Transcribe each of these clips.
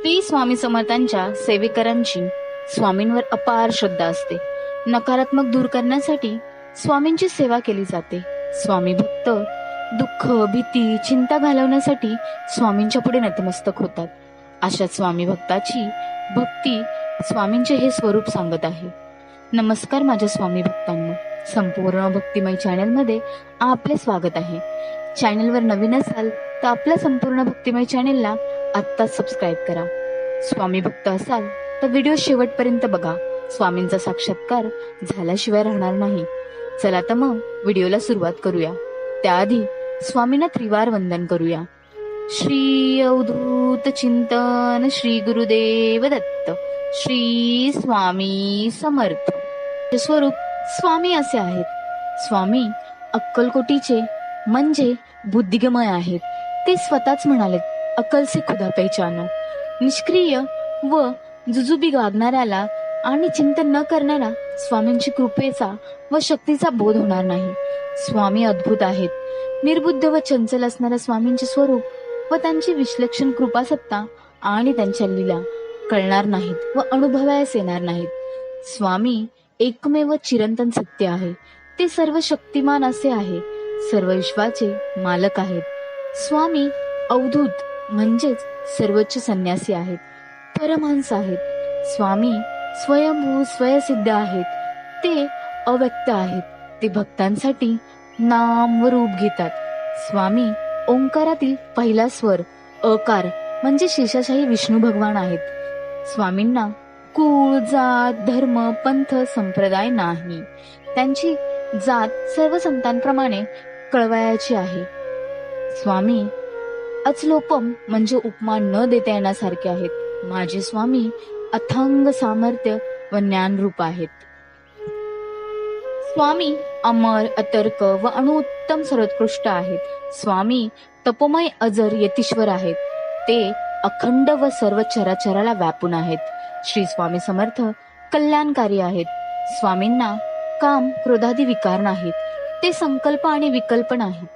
श्री स्वामी समर्थांच्या सेवेकरांची स्वामींवर अपार श्रद्धा असते. नकारात्मक दूर करण्यासाठी स्वामींची सेवा केली जाते. स्वामी भक्त दुःख, भीती, चिंता घालवण्यासाठी स्वामींच्या पुढे नतमस्तक होतात. अशा स्वामी भक्ताची भक्ती स्वामींचे हे स्वरूप सांगत आहे. नमस्कार माझ्या स्वामी भक्तांनो, संपूर्ण भक्तिमय चॅनल मध्ये आपले स्वागत आहे. चॅनलवर नवीन असाल तर आपल्या संपूर्ण भक्तिमय चॅनलला आत्ताच सबस्क्राईब करा. स्वामी भक्त असाल तर व्हिडिओ शेवटपर्यंत बघा. स्वामींचा साक्षात्कार झाल्याशिवाय राहणार नाही. चला तर मग व्हिडिओला सुरुवात करूया. त्याआधी स्वामींना त्रिवार वंदन करूया. श्री अवधूत चिंतन, श्री गुरुदेव दत्त, श्री स्वामी समर्थ. स्वरूप स्वामी असे आहेत. स्वामी अक्कलकोटीचे म्हणजे बुद्धिगमय आहेत. ते स्वतःच म्हणाले, अक्कल से खुदा पहचानो. निष्क्रिय व जुजुबी वागणाऱ्याला आणि चिंतन न करणारा स्वामींची कृपेचा व शक्तीचा बोध होणार नाही. स्वामी अद्भुत आहेत. निर्बुद्ध व चंचल असणाऱ्या स्वामींचे स्वरूप व त्यांची विश्लेषण कृपासत्ता आणि त्यांच्या लीला कळणार नाहीत व अनुभवायस येणार नाहीत. स्वामी एकमेव चिरंतन सत्य आहे. ते सर्व शक्तिमान असे आहे. सर्व विश्वाचे मालक आहेत. स्वामी अवधूत म्हणजेच सर्वोच्च संन्यासी आहेत. परमहंस आहेत. स्वामी स्वयंभू स्वयसिद्ध आहेत. ते अव्यक्त आहेत. ते भक्तांसाठी नाम व रूप घेतात. स्वामी ओंकारातील पहिला स्वर अकार म्हणजे शेषशाही विष्णू भगवान आहेत. स्वामींना कुळ, जात, धर्म, पंथ, संप्रदाय नाही. त्यांची जात सर्व संतांप्रमाणे कळवायची आहे. स्वामी अचलोपम म्हणजे उपमा न देता येण्यासारखे आहेत. माझे स्वामी अथांग सामर्थ्य व ज्ञानरूप आहेत. स्वामी अमर, अतर्क व अणुउत्तम सर्वोत्कृष्ट आहेत. स्वामी तपोमय अजर यतीश्वर आहेत. ते अखंड व सर्व चराचराला व्यापून आहेत. श्री स्वामी समर्थ कल्याणकारी आहेत. स्वामींना काम, क्रोधादी विकार नाहीत. ते संकल्प आणि विकल्प नाहीत.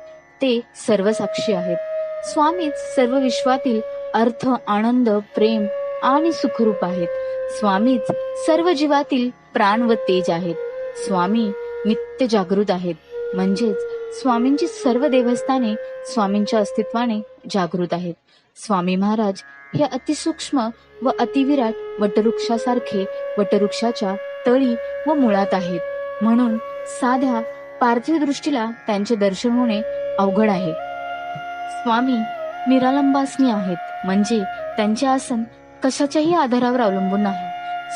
ते सर्व साक्षी आहेत. स्वामीच सर्व विश्वातील अर्थ, आनंद, प्रेम आणि सुखरूप आहेत. स्वामीच सर्व जीवातील प्राण व तेज आहेत. स्वामी नित्य जागृत आहेत. म्हणजेच स्वामींची सर्व देवस्थाने स्वामींच्या अस्तित्वाने जागृत आहेत. स्वामी महाराज हे अतिसूक्ष्म व अतिविराट वटवृक्षासारखे वटवृक्षाच्या तळी व मुळात आहेत. म्हणून साध्या पार्थिव दृष्टीला त्यांचे दर्शन होणे अवघड आहे. स्वामी निरालंबासनी आहेत. म्हणजे त्यांचे आसन कशाच्याही आधारावर अवलंबून नाही.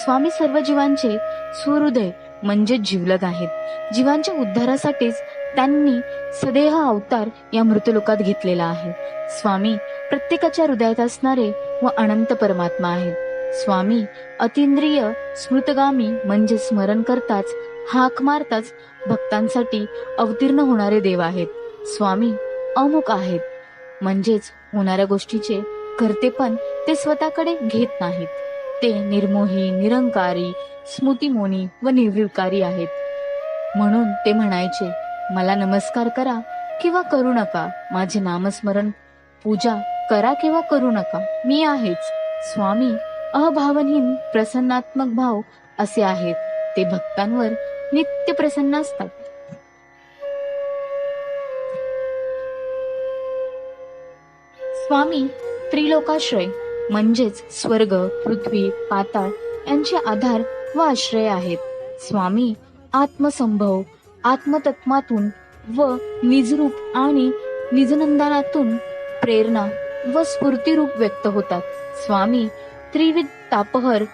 स्वामी सर्व जीवांचे सुहृदय म्हणजे जीवलग आहेत. जीवांच्या उद्धारासाठीच त्यांनी सदेह अवतार या मृतलोकात घेतलेला आहे. स्वामी प्रत्येकाच्या हृदयात असणारे व अनंत परमात्मा आहेत. स्वामी अतींद्रिय स्मृतगामी म्हणजे स्मरण करताच, हाक मारताच भक्तांसाठी अवतीर्ण होणारे देव आहेत. स्वामी अमुक आहेत. म्हणजेच होणाऱ्या गोष्टीचे कर्तेपण ते स्वतःकडे घेत नाहीत. ते निर्मोही, निरंकारी, स्मृतिमोनी व निर्विकारी आहेत. म्हणून ते म्हणायचे, मला नमस्कार करा किंवा करू नका, माझे नामस्मरण पूजा करा किंवा करू नका, मी आहेच. स्वामी अभावनहीन प्रसन्नात्मक भाव असे आहेत. ते भक्तांवर नित्य प्रसन्न असतात. स्वामी त्रिलोकाश्रय म्हणजेच स्वर्ग, पृथ्वी, पाताळ यांचे आधार व आश्रय आहेत. स्वामी आत्मसंभव, आत्मतत्वातून व निजरूप आणि निजनंदनातून प्रेरणा व स्फूर्तिरूप व्यक्त होतात. स्वामी त्रिविध तापहर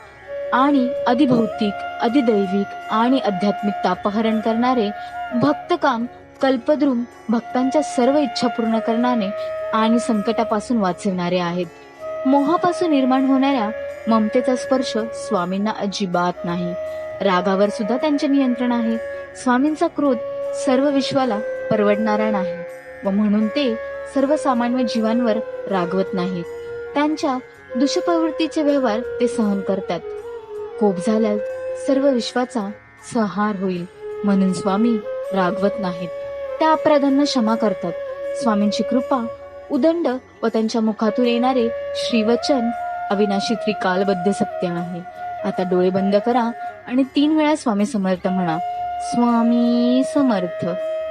आणि अधिभौतिक, अधिदैविक आणि आध्यात्मिक तापहरण करणारे, भक्तकाम कल्पद्रुम भक्तांच्या सर्व इच्छा पूर्ण करणारे आणि संकटापासून वाचवणारे आहेत. मोहापासून निर्माण होणाऱ्या ममतेचा स्पर्श स्वामींना अजिबात नाही. रागावर सुद्धा त्यांचे नियंत्रण आहे. स्वामींचा क्रोध सर्व विश्वाला परवडणारा नाही व म्हणून ते सर्वसामान्य जीवांवर रागवत नाहीत. त्यांच्या दुष्प्रवृत्तीचे व्यवहार ते सहन करतात. कोप झाल्यास सर्व विश्वाचा संहार होईल. म्हणून स्वामी रागवत नाहीत. त्या अपराधांना क्षमा करतात. स्वामींची कृपा, उदंड व त्यांच्या मुखातून येणारे श्रीवचन अविनाशी त्रिकालबद्ध सत्य आहे. आता डोळे बंद करा आणि 3 वेळा स्वामी समर्थ म्हणा. स्वामी समर्थ,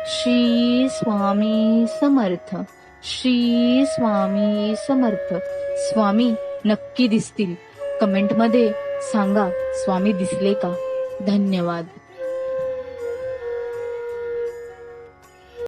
श्री स्वामी समर्थ, श्री स्वामी समर्थ. स्वामी नक्की दिसतील. कमेंटमध्ये सांगा स्वामी दिसले का. धन्यवाद.